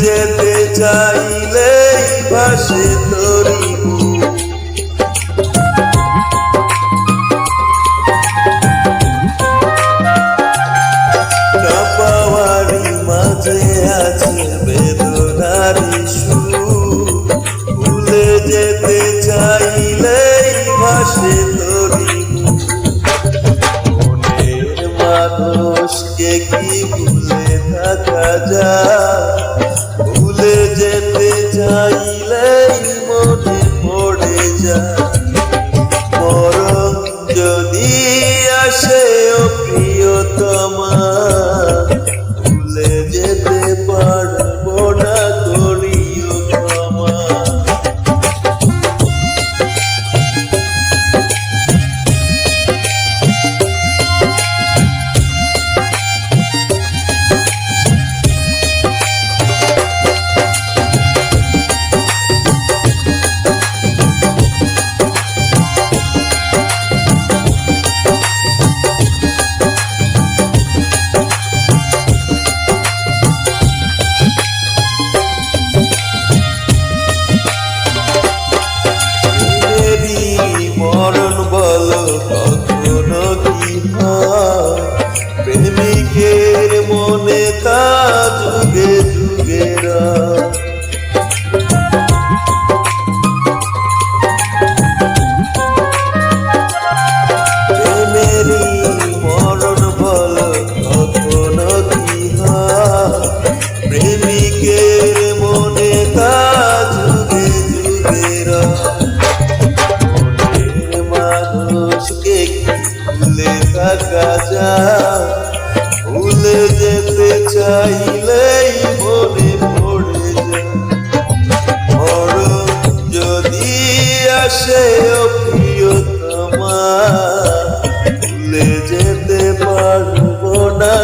যেতে চাইলেই ভাসে তোরি কাপাওয়ারি মাঝে আছে বেদনারি সুর ভুলে যেতে চাইলেই ভাসে তোরি মনের মানুষকে কি ভুলে থাকা যায় ভুলে যেতে চাইলেই মনে পড়ে যায় মরণ যদি আসে ও প্রিয়তমা ভুলে যেতে পারবো না করিও ক্ষমা মরণ বলো কখনো কি হয় প্রেমিকের মনে তা যুগে যুগে প্রেমেরই মরণ বলো কখনো কি হয় প্রেমিকের মনে তা যুগে যুগে মানুষকে ভুলে থাকা যায় ভুলে যেতে চাইলেই মনে পড়ে যায় মরণ যদি আসে ও প্রিয়তমা ভুলে যেতে পারবো না।